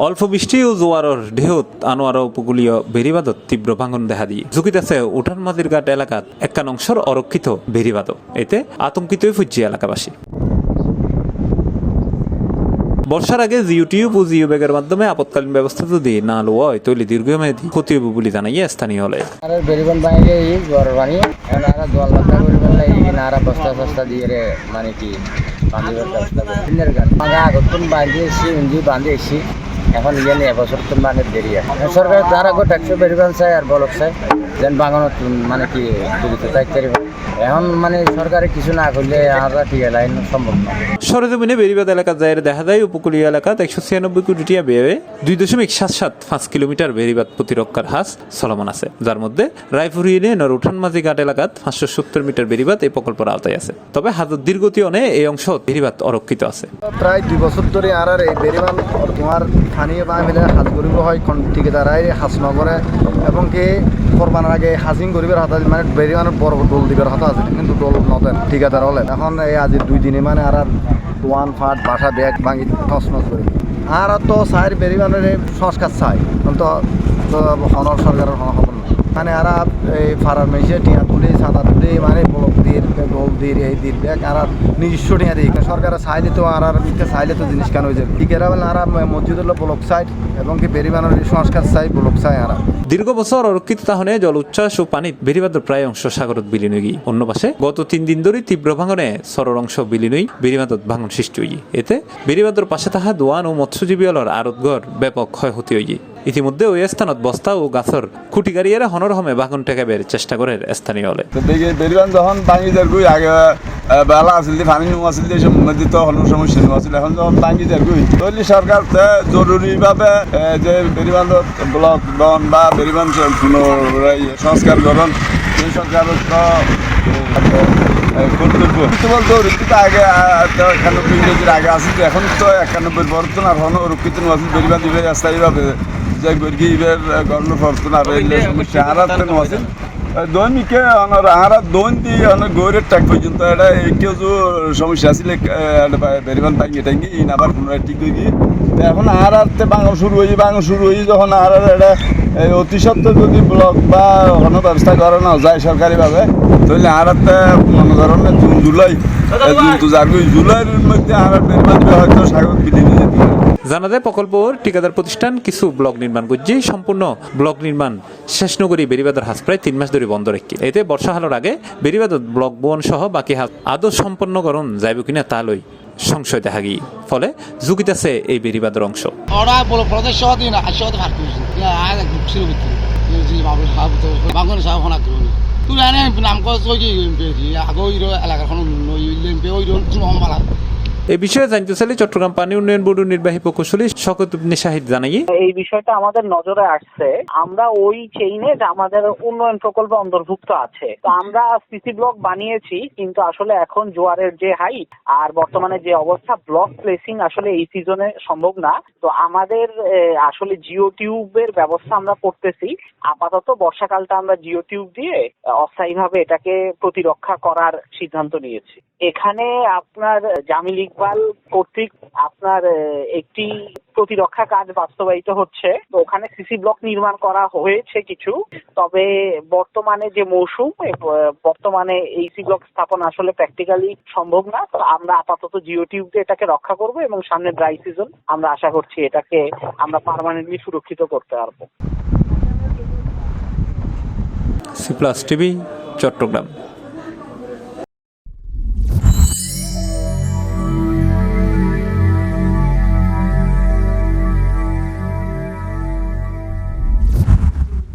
অল্প বৃষ্টি ও জোয়ারের ঢেউত আনোয়ারা উপকূলীয় বেড়িবাঁধত তীব্র ভাঙন দেখা দিয়ে ঝুঁকিতেছে উঠান মাঝির ঘাট এলাকাত একাংশের অরক্ষিত বেড়িবাঁধ। এতে আতঙ্কিতই ফুটছে এলাকাবাসী। বর্ষার আগে জিও টিউব ও জিও ব্যাগের মাধ্যমে আপৎকালীন ব্যবস্থা যদি না লওয়া হয় তাহলে দীর্ঘমেয়াদী ক্ষতি হবে বলে জানাইয়া স্থানীয় হলে। বেরিবান বাইরে ঘর বানিয়ে জল বাতা করে বস্তা বস্তা দিয়ে মানে কি বাঁধিবার ব্যবস্থা করে আগতন বাঁধিয়েছি ইঞ্জি বাঁধিয়েছি এখন ইয়ে নিয়ে এবছর তো মানে দেরি আছে সরকার তার আগে ট্যাক্সও বেরিবান চাই আর বলক চাই যেন বাগানত মানে কি দুরিত থাকতে এখন মানে সরকারে কিছু না করলে আমরা টিকে লাইন সম্ভব না। সরেজমিনে বেড়িবাঁধ এলাকা যায় দেখা যায় উপকূলীয় এলাকাত 196 কোটি টাকা ব্যয়ে 2.775 কিলোমিটার বেড়িবাঁধ প্রতিরক্ষার হাস চলমান আছে, যার মধ্যে রায়পুর ইউনিয়নের উঠান মাঝি ঘাট এলাকাত 570 মিটার বেড়িবাঁধ এই প্রকল্পের আওতায় আছে। তবে হাজত দীর্ঘতি অনে এই অংশ বেড়িবাঁধ অরক্ষিত আছে। প্রায় 2 বছর ধরে আর এই বেড়িবাঁধ তোমার স্থানীয় বা মিলে হাজ করিব হয় ঠিকাদারাই হাজ নগরে এবং কি করবানোর আগে হাজিং করিবার হাত মানে বেড়িবাঁধের বড় ডোল দিবার হাত আছে কিন্তু ডোল নদেন ঠিকাদার হলেন। এখন এই আজি 2 দিনে মানে আর দোয়ান ফাট বাসা ব্যাগ ভাঙি টস নস করি আর তো চাইর বেড়িবাঁধের সংস্কার চাই তো হনর সরকারের খবর না মানে আর এই ফারার মেশে টিয়া তুলে সাদা তুলে মানে ব্লক দিয়ে ডোল দিয়ে এই দিয়ে ব্যাগ আর নিজস্ব টিয়া দিই সরকারের চাইলে তো আর চাইলে তো জিনিস কেন হয়ে যাবে টিকেরা বলে আর মসজিদ হলো ব্লক সাইড এবং কি বেড়িবাঁধের সংস্কার চাই ব্লক চাই আর দীর্ঘ বছর অরক্ষিত তাহলে জল উচ্ছ্বাস ও পানিত বেড়িবাঁধের প্রায় অংশ সাগরত বিলীন হয়ে গিয়ে। অন্য পাশে গত 3 দিন ধরে তীব্র ভাঙনে সরর অংশ বিলীন হয়ে বেড়িবাঁধত ভাঙন সৃষ্টি হয়ে। এতে বেড়িবাঁধের পাশে থাকা দোয়ান ও মৎস্যজীবী হলর আড়তঘর ব্যাপক ক্ষয়ক্ষতি হয়ে যায়। ইতিমধ্যে ওই স্থানত বস্তা ও গাছর খুঁটি গাড়িয়ারা হনরহমে ভাঙন টেকাবের চেষ্টা করে স্থানীয় হলে। বেড়িবাঁধ যখন ভাঙি যারগুই আগে বেলা আসল পানি নেওয়া আসল এইসব নদীতে হলোর সমস্যা নেওয়া আসল এখন যখন ভাঙি যারগুই তাহলে সরকার জরুরিভাবে যে বেড়িবাঁধত ব্লক দন বা বেড়িবাঁধ সংস্কার করণ সেই সংস্কার কর্তব্য বলতো রক্ষিত আগে 91 ইংরেজির আগে আসিল এখন তো 91 বর্তন আর হন রক্ষিত নেওয়া আসল বেড়িবাঁধ ইবের স্থায়ীভাবে যে গর্গি ইবের গর্ণ বর্তন আর সমস্যা হারাতে নেওয়া আসল দৈনিকে আর দৈন দিয়ে অনেক গৌরের টাক পর্যন্ত এটা কেউ সমস্যা আসলে বেড়িবাঁধ ভাঙিয়ে টাঙ্গি আবার পুনরায় ঠিক হয়ে গিয়ে এখন আর বাঙাল শুরু হয়ে যখন আর এটা অতি সত্ত্বর যদি ব্লক বা কোনো ব্যবস্থা করানো যায় সরকারিভাবে তাহলে আর মনে করেন জুলাই জুলাইয়ের মধ্যে আর বেড়িবাঁধ হয়তো সাগর বিলীন হয়ে যেতে পারে। জানা যায় প্রকল্পর ঠিকাদার প্রতিষ্ঠান কিছু ব্লক নির্মাণ করছে, সম্পূর্ণ ব্লক নির্মাণ শেষ নগরী বেড়িবাঁধের হাস প্রায় 3 মাস ধরে বন্ধ রেখে। এতে বর্ষা হালোর আগে বেড়িবাঁধত ব্লক বন সহ বাকি হাস আদৌ সম্পন্নকরণ যাইব কিনা তা লই সংশয় দেখা গিয়ে, ফলে ঝুঁকিতেছে এই বেড়িবাঁধের অংশ। এই বিষয়ে জানতে চাইলে চট্টগ্রাম পানি উন্নয়ন বোর্ডের নির্বাহী প্রকৌশলী শওকত ইবনে শাহিদ জানাই, এই বিষয়টা আমাদের নজরে আসছে। আমরা ওই চেইনে আমাদের উন্নয়ন প্রকল্প অন্তর্ভুক্ত আছে, তো আমরা সিসি ব্লক বানিয়েছি, কিন্তু আসলে এখন জোয়ারের যে হাইট আর বর্তমানে যে অবস্থা ব্লক প্লেসিং আসলে এই সিজনে সম্ভব না। তো আমাদের আসলে জিও টিউবের ব্যবস্থা আমরা করতেছি। আপাতত বর্ষাকালটা আমরা জিও টিউব দিয়ে অস্থায়ীভাবে এটাকে প্রতিরক্ষা করার সিদ্ধান্ত নিয়েছি। এখানে আপনার জামিল ইকবাল কর্তৃক আপনার একটি প্রতিরক্ষা কাজ বাস্তবায়িত হচ্ছে। তো ওখানে সিসি ব্লক নির্মাণ করা হয়েছে কিছু, তবে বর্তমানে যে মৌসুম বর্তমানে এই সি ব্লক স্থাপন আসলে প্র্যাকটিক্যালি সম্ভব না। তো আমরা আপাতত জিও টিউব দিয়ে এটাকে রক্ষা করব এবং সামনে ড্রাই সিজন আমরা আশা করছি এটাকে আমরা পার্মানেন্টলি সুরক্ষিত করতে পারবো। C plus TV, Chittagong.